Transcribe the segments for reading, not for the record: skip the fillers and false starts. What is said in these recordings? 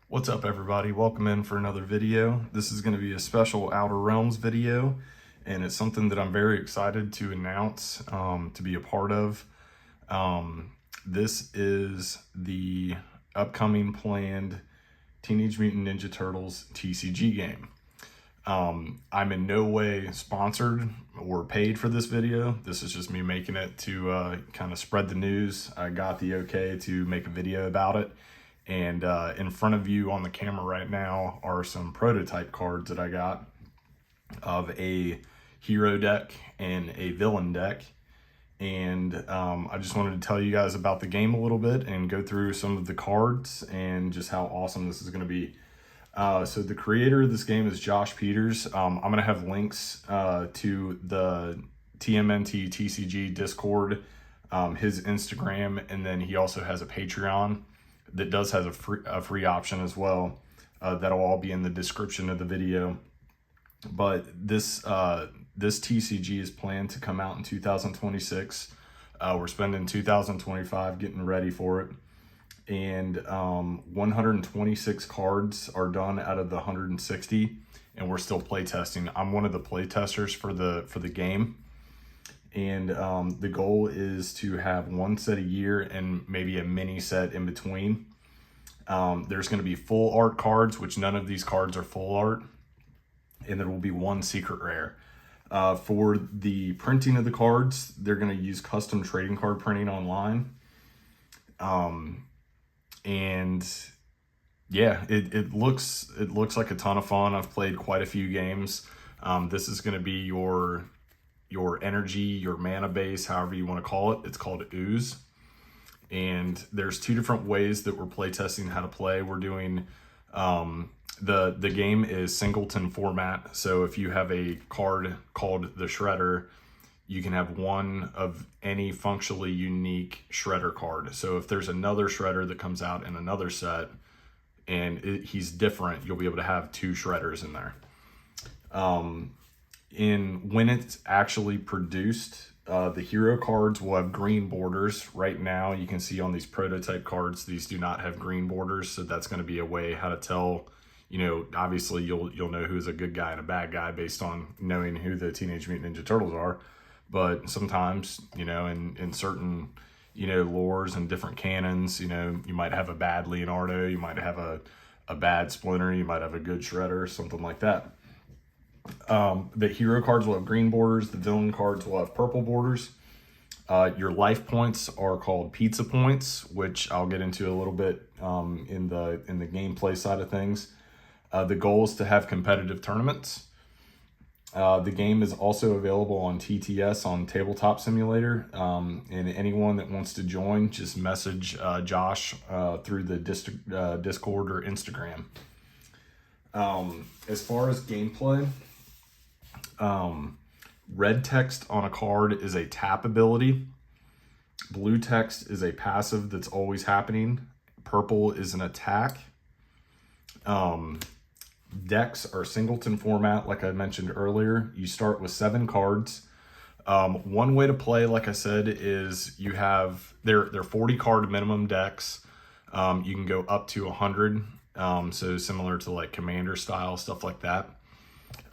What's up, everybody? Welcome in for another video. This is going to be a special Outer Realms video, and it's something that I'm very excited to announce, to be a part of. This is the upcoming planned Teenage Mutant Ninja Turtles TCG game. I'm in no way sponsored or paid for this video. This is just me making it to kind of spread the news. I got the okay to make a video about it. And in front of you on the camera right now are some prototype cards that I got of a hero deck and a villain deck. And I just wanted to tell you guys about the game a little bit and go through some of the cards and just how awesome this is going to be. So the creator of this game is Josh Peters. I'm going to have links to the TMNT TCG Discord, his Instagram, and then he also has a Patreon that does have a free option as well. That'll all be in the description of the video. But this TCG is planned to come out in 2026. We're spending 2025 getting ready for it. And 126 cards are done out of the 160, and we're still playtesting. I'm one of the playtesters for the game. And the goal is to have one set a year and maybe a mini set in between. There's going to be full art cards, which none of these cards are full art. And there will be one secret rare. For the printing of the cards, they're going to use custom trading card printing online. And yeah, it looks like a ton of fun. I've played quite a few games. This is going to be your energy, your mana base, however you want to call it. It's called Ooze. And there's two different ways that we're playtesting how to play. We're doing, the game is singleton format. So if you have a card called the Shredder, you can have one of any functionally unique Shredder card. So if there's another Shredder that comes out in another set and he's different, you'll be able to have two Shredders in there. When it's actually produced, the hero cards will have green borders. Right now, you can see on these prototype cards, these do not have green borders. So that's going to be a way how to tell, obviously you'll know who's a good guy and a bad guy based on knowing who the Teenage Mutant Ninja Turtles are. But sometimes, in certain, lores and different canons, you might have a bad Leonardo, you might have a bad Splinter, you might have a good Shredder, something like that. The hero cards will have green borders. The villain cards will have purple borders. Your life points are called pizza points, which I'll get into a little bit in the gameplay side of things. The goal is to have competitive tournaments. The game is also available on TTS on Tabletop Simulator. And anyone that wants to join, just message Josh through the Discord or Instagram. As far as gameplay, red text on a card is a tap ability. Blue text is a passive that's always happening. Purple is an attack. Decks are singleton format, like I mentioned earlier. You start with 7 cards. One way to play, like I said, is you have they're 40 card minimum decks. You can go up to 100. So similar to like Commander style, stuff like that.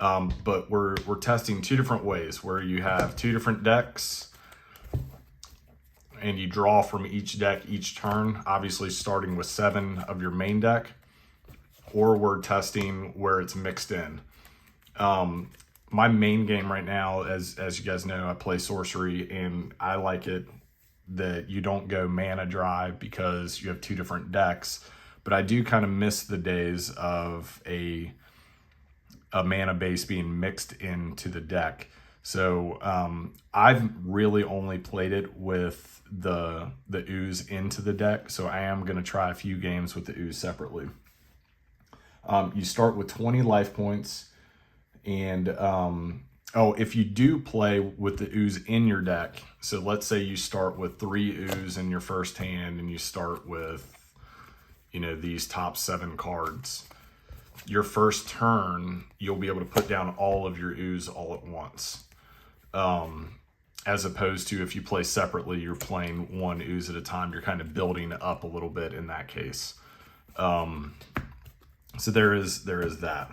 But we're testing 2 different ways where you have 2 different decks and you draw from each deck each turn, obviously starting with 7 of your main deck, or we're testing where it's mixed in. My main game right now, as you guys know, I play sorcery, and I like it that you don't go mana dry because you have 2 different decks. But I do kind of miss the days of a mana base being mixed into the deck. So I've really only played it with the Ooze into the deck. So I am going to try a few games with the Ooze separately. You start with 20 life points. And if you do play with the Ooze in your deck, so let's say you start with 3 Ooze in your first hand and you start with, these top 7 cards. Your first turn, you'll be able to put down all of your Ooze all at once. As opposed to if you play separately, you're playing 1 Ooze at a time. You're kind of building up a little bit in that case. So there is that.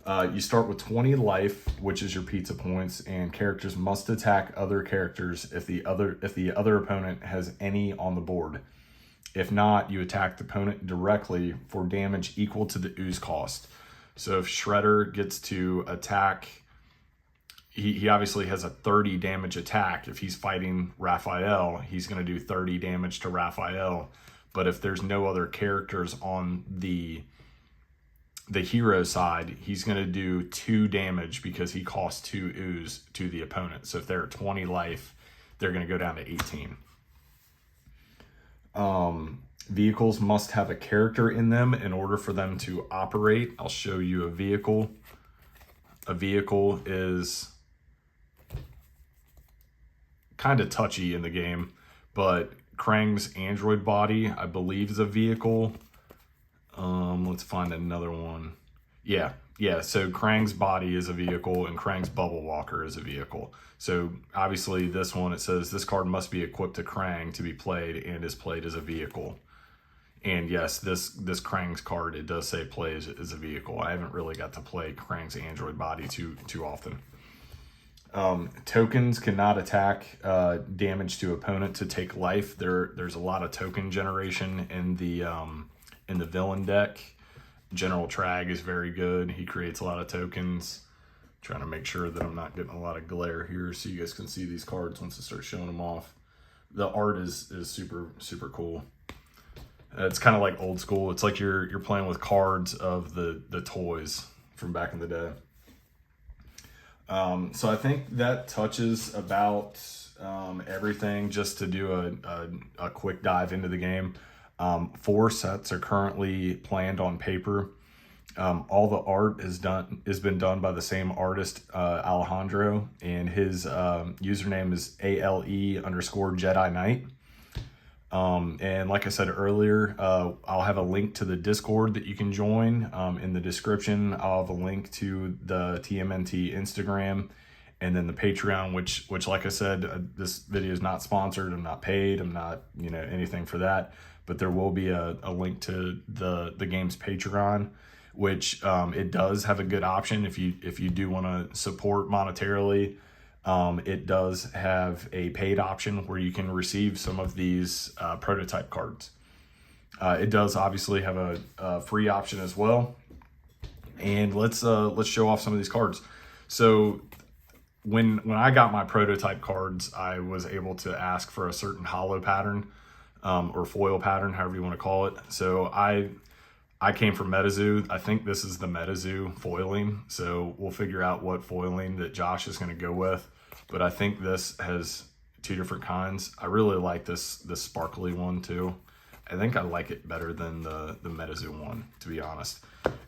You start with 20 life, which is your pizza points, and characters must attack other characters if the other opponent has any on the board. If not, you attack the opponent directly for damage equal to the ooze cost. So if Shredder gets to attack, he obviously has a 30 damage attack. If he's fighting Raphael, he's going to do 30 damage to Raphael. But if there's no other characters on the hero side, he's going to do 2 damage because he costs 2 ooze to the opponent. So if they're at 20 life, they're going to go down to 18. Vehicles must have a character in them in order for them to operate. I'll show you a vehicle. A vehicle is kind of touchy in the game, but Krang's android body, I believe, is a vehicle. Let's find another one. Yeah. So Krang's body is a vehicle and Krang's bubble walker is a vehicle. So obviously this one, it says this card must be equipped to Krang to be played and is played as a vehicle. And yes, this Krang's card, it does say play as a vehicle. I haven't really got to play Krang's android body too often. Tokens cannot attack damage to opponent to take life. There's a lot of token generation in the villain deck. General Trag is very good. He creates a lot of tokens. Trying to make sure that I'm not getting a lot of glare here so you guys can see these cards once I start showing them off. The art is super cool. It's kind of like old school. It's like you're playing with cards of the toys from back in the day. So I think that touches about everything. Just to do a quick dive into the game. 4 sets are currently planned on paper. All the art has been done by the same artist, Alejandro, and his username is ALE_Jedi Knight. And like I said earlier, I'll have a link to the Discord that you can join in the description. I'll have a link to the TMNT Instagram, and then the Patreon, which like I said, this video is not sponsored. I'm not paid. I'm not, anything for that. But there will be a link to the game's Patreon, which it does have a good option if you do want to support monetarily. It does have a paid option where you can receive some of these prototype cards. It does obviously have a free option as well. And let's show off some of these cards. So when I got my prototype cards, I was able to ask for a certain holo pattern or foil pattern, however you want to call it. So I came from MetaZoo. I think this is the MetaZoo foiling. So we'll figure out what foiling that Josh is going to go with. But I think this has 2 different kinds. I really like this sparkly one too. I think I like it better than the MetaZoo one, to be honest.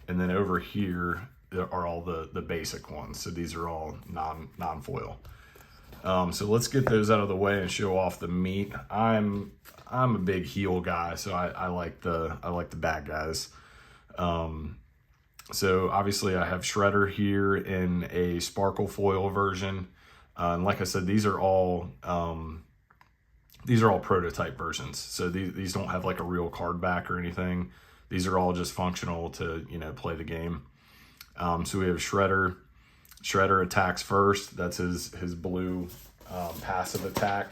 And then over here there are all the basic ones. So these are all non-foil. So let's get those out of the way and show off the meat. I'm a big heel guy, so I like the bad guys. So obviously I have Shredder here in a sparkle foil version. And like I said, these are all prototype versions. So these don't have like a real card back or anything. These are all just functional to, play the game. So we have Shredder. Shredder attacks first. That's his blue passive attack.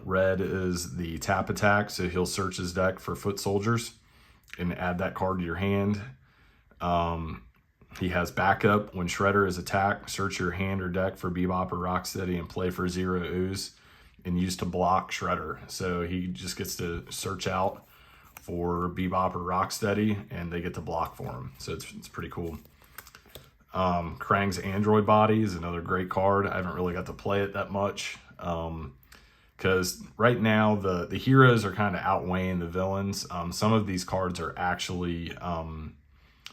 Red is the tap attack. So he'll search his deck for foot soldiers and add that card to your hand. He has backup. When Shredder is attacked, search your hand or deck for Bebop or Rocksteady and play for 0 ooze and use to block Shredder. So he just gets to search out for Bebop or Rocksteady and they get to block for him. So it's pretty cool. Krang's android body is another great card. I haven't really got to play it that much because right now the heroes are kind of outweighing the villains. Some of these cards are actually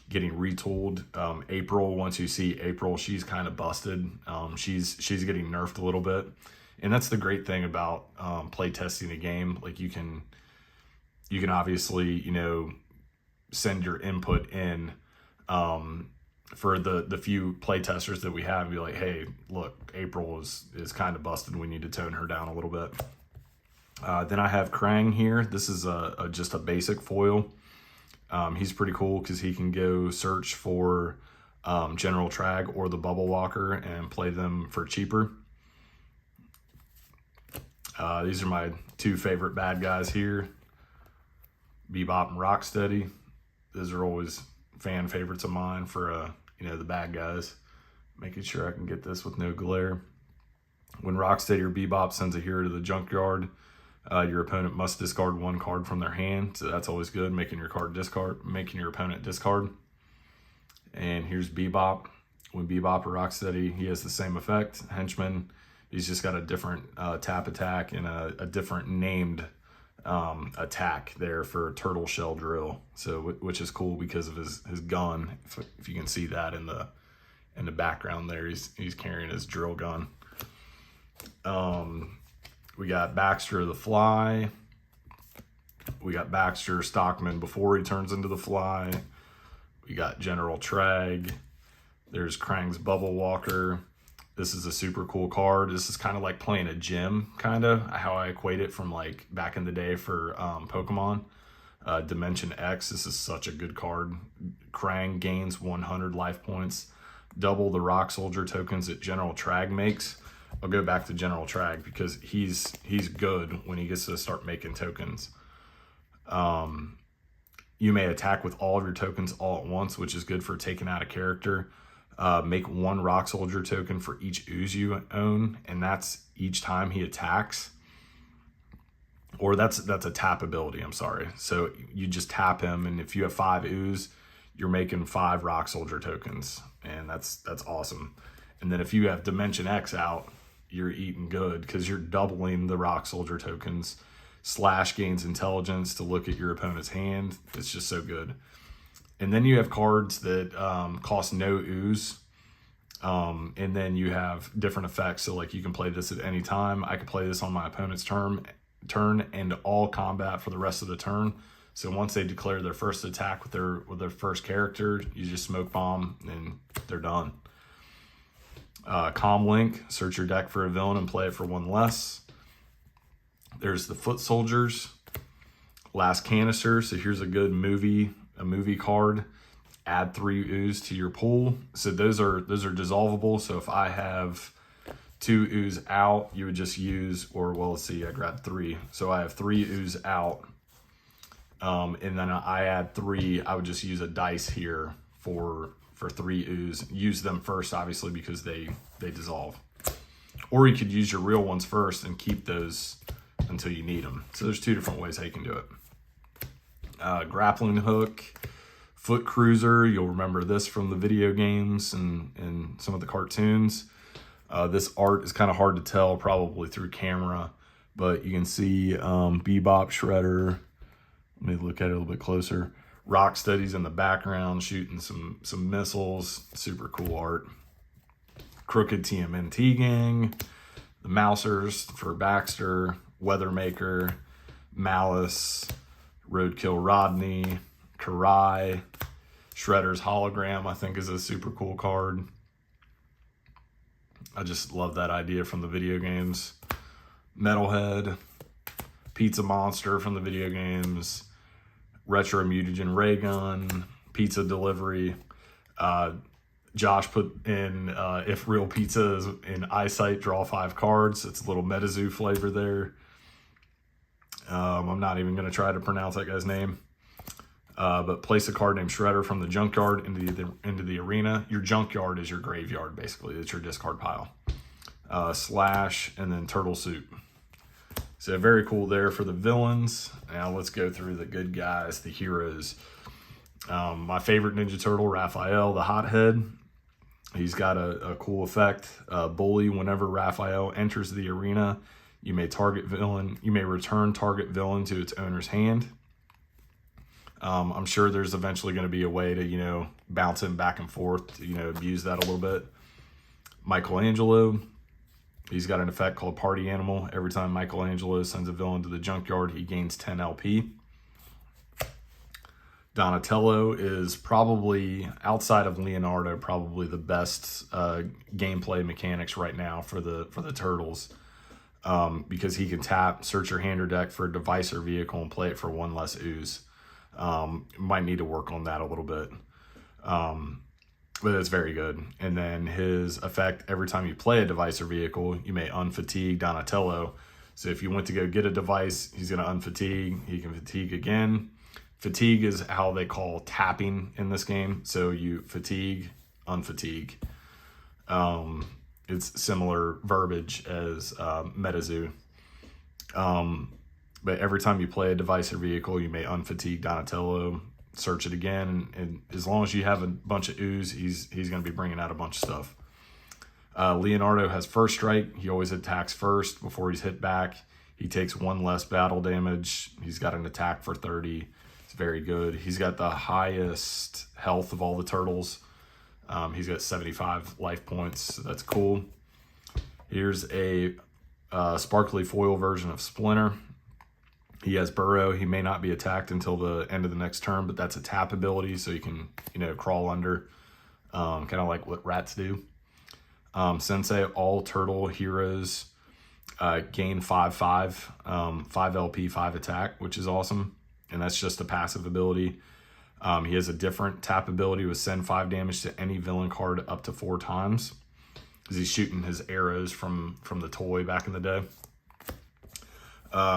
getting retooled. April, once you see April, she's kind of busted. She's getting nerfed a little bit, and that's the great thing about play testing a game. Like you can obviously send your input in for the few play testers that we have and be like, hey, look, April is kind of busted. We need to tone her down a little bit. Then I have Krang here. This is just a basic foil. He's pretty cool because he can go search for General Trag or the Bubble Walker and play them for cheaper. These are my two favorite bad guys here, Bebop and Rocksteady. Those are always fan favorites of mine for, the bad guys. Making sure I can get this with no glare. When Rocksteady or Bebop sends a hero to the junkyard, your opponent must discard one card from their hand. So that's always good, making your opponent discard. And here's Bebop. When Bebop or Rocksteady, he has the same effect. Henchman, he's just got a different tap attack and a different named attack there for Turtle Shell Drill. So which is cool because of his gun. If you can see that in the background there, he's carrying his drill gun. We got Baxter the Fly. We got Baxter Stockman before he turns into the Fly. We got General Trag. There's Krang's Bubble Walker. This is a super cool card. This is kind of like playing a gym, kind of how I equate it from like back in the day for Pokemon. Dimension X, this is such a good card. Krang gains 100 life points. Double the Rock Soldier tokens that General Trag makes. I'll go back to General Trag because he's good when he gets to start making tokens. You may attack with all of your tokens all at once, which is good for taking out a character. Make one Rock Soldier token for each ooze you own, and that's each time he attacks. Or that's a tap ability, I'm sorry. So you just tap him, and if you have 5 ooze, you're making 5 Rock Soldier tokens, and that's awesome. And then if you have Dimension X out, you're eating good because you're doubling the Rock Soldier tokens. Slash gains intelligence to look at your opponent's hand. It's just so good. And then you have cards that cost no ooze. And then you have different effects. So like you can play this at any time. I can play this on my opponent's turn and all combat for the rest of the turn. So once they declare their first attack with their first character, you just smoke bomb and they're done. Comm Link, search your deck for a villain and play it for 1 less. There's the Foot Soldiers, Last Canister. So here's a good movie card. Add 3 ooze to your pool. So those are dissolvable. So if I have 2 ooze out, you would just use, or well, let's see, I grabbed 3. So I have 3 ooze out. And then I add 3, I would just use a dice here for 3 ooze. Use them first, obviously, because they dissolve. Or you could use your real ones first and keep those until you need them. So there's 2 different ways how you can do it. Grappling Hook, Foot Cruiser. You'll remember this from the video games and some of the cartoons. This art is kind of hard to tell probably through camera, but you can see Bebop, Shredder. Let me look at it a little bit closer. Rocksteady's in the background shooting some missiles. Super cool art. Crooked TMNT Gang. The Mousers for Baxter. Weathermaker. Malice. Roadkill Rodney. Karai. Shredder's Hologram, I think, is a super cool card. I just love that idea from the video games. Metalhead. Pizza Monster from the video games. Retro Mutagen Ray Gun. Pizza Delivery. Josh put in if real pizza is in eyesight, draw 5 cards. It's a little MetaZoo flavor there. I'm not even going to try to pronounce that guy's name. But place a card named Shredder from the junkyard into the arena. Your junkyard is your graveyard, basically. It's your discard pile. Slash and then Turtle Soup. So very cool there for the villains. Now let's go through the good guys, the heroes. My favorite Ninja Turtle, Raphael, the Hothead. He's got a cool effect. Bully, whenever Raphael enters the arena, you may return target villain to its owner's hand. I'm sure there's eventually going to be a way to, bounce him back and forth, abuse that a little bit. Michelangelo, he's got an effect called Party Animal. Every time Michelangelo sends a villain to the junkyard, he gains 10 LP. Donatello is probably, outside of Leonardo, probably the best gameplay mechanics right now for the Turtles. Because he can tap, search your hand or deck for a device or vehicle and play it for 1 less ooze. Might need to work on that a little bit. But it's very good. And then his effect, every time you play a device or vehicle, you may unfatigue Donatello. So if you went to go get a device, he's going to unfatigue. He can fatigue again. Fatigue is how they call tapping in this game. So you fatigue, unfatigue. It's similar verbiage as MetaZoo. But every time you play a device or vehicle, you may unfatigue Donatello. Search it again, and as long as you have a bunch of ooze, he's going to be bringing out a bunch of stuff. Leonardo has first strike. He always attacks first before he's hit back. He takes 1 less battle damage. He's got an attack for 30. It's very good. He's got the highest health of all the turtles. He's got 75 life points, so that's cool. Here's a sparkly foil version of Splinter. He has Burrow. He may not be attacked until the end of the next turn, but that's a tap ability, so you can, crawl under, kind of like what rats do. Sensei, all turtle heroes gain 5/5, 5 LP, 5 attack, which is awesome, and that's just a passive ability. He has a different tap ability with send 5 damage to any villain card up to 4 times, because he's shooting his arrows from the toy back in the day.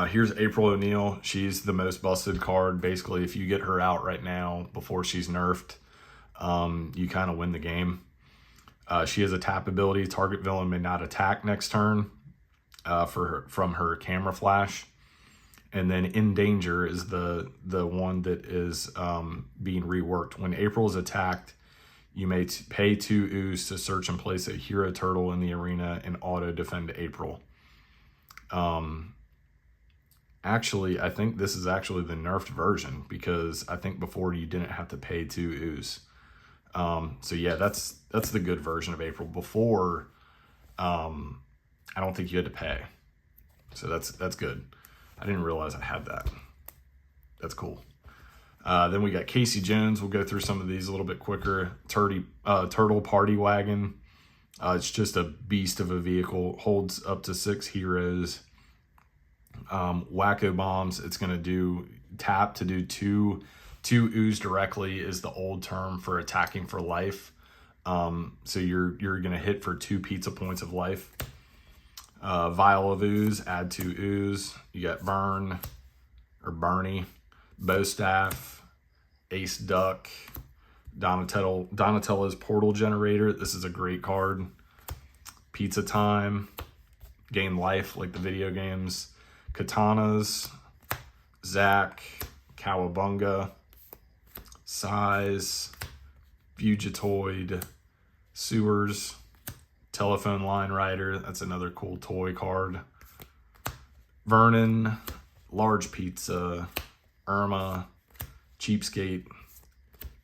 Here's April O'Neil. She's the most busted card. Basically, if you get her out right now before she's nerfed, you kind of win the game. She has a tap ability. Target villain may not attack next turn from her camera flash. And then In Danger is the one that is being reworked. When April is attacked, you may pay 2 ooze to search and place a hero turtle in the arena and auto defend April. Actually, I think this is actually the nerfed version, because I think before you didn't have to pay 2 ooze. So yeah, that's the good version of April. Before, I don't think you had to pay. So that's good. I didn't realize I had that. That's cool. Then we got Casey Jones. We'll go through some of these a little bit quicker. Turtle Party Wagon. It's just a beast of a vehicle. Holds up to 6 heroes. Wacko Bombs, it's going to do tap to do 2 ooze directly is the old term for attacking for life. So you're going to hit for 2 pizza points of life. Vial of Ooze, add 2 ooze. You got Burn or Bernie, Bow Staff, Ace Duck, Donatello's Portal Generator. This is a great card. Pizza Time, gain life like the video games. Katanas, Zack, Cowabunga, Size, Fugitoid, Sewers, Telephone Line Rider. That's another cool toy card. Vernon, Large Pizza, Irma, Cheapskate,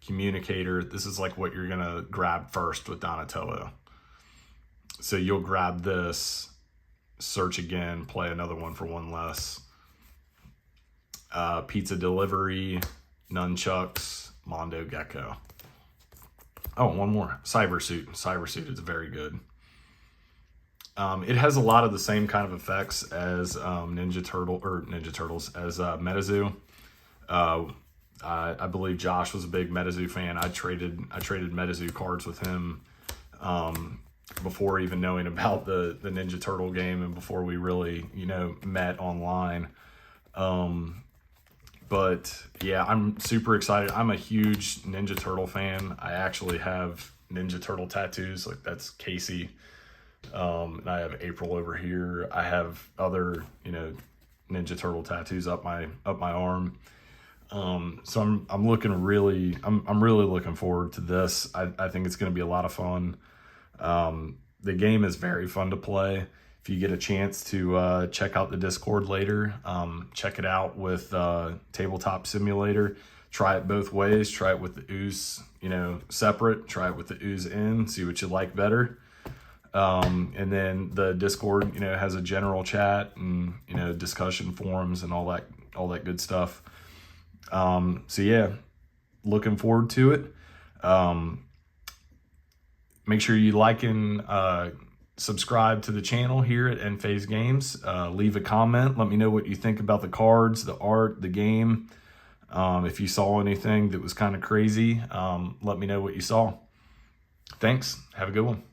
Communicator. This is like what you're going to grab first with Donatello. So you'll grab this, search again, play another one for 1 less. Pizza Delivery, Nunchucks, Mondo Gecko. Oh, one more. Cybersuit. Cybersuit is very good. It has a lot of the same kind of effects as Ninja Turtles, as MetaZoo. I believe Josh was a big MetaZoo fan. I traded MetaZoo cards with him before even knowing about the Ninja Turtle game, and before we really, met online. But yeah, I'm super excited. I'm a huge Ninja Turtle fan. I actually have Ninja Turtle tattoos. Like, that's Casey. And I have April over here. I have other, Ninja Turtle tattoos up my arm. So I'm really looking forward to this. I think it's going to be a lot of fun. The game is very fun to play. If you get a chance to check out the Discord later, check it out with Tabletop Simulator. Try it both ways. Try it with the ooze, separate. Try it with the ooze in. See what you like better. And then the Discord, has a general chat and, discussion forums and all that good stuff. So yeah, looking forward to it. Make sure you like and subscribe to the channel here at EndFaze Games. Leave a comment. Let me know what you think about the cards, the art, the game. If you saw anything that was kind of crazy, let me know what you saw. Thanks. Have a good one.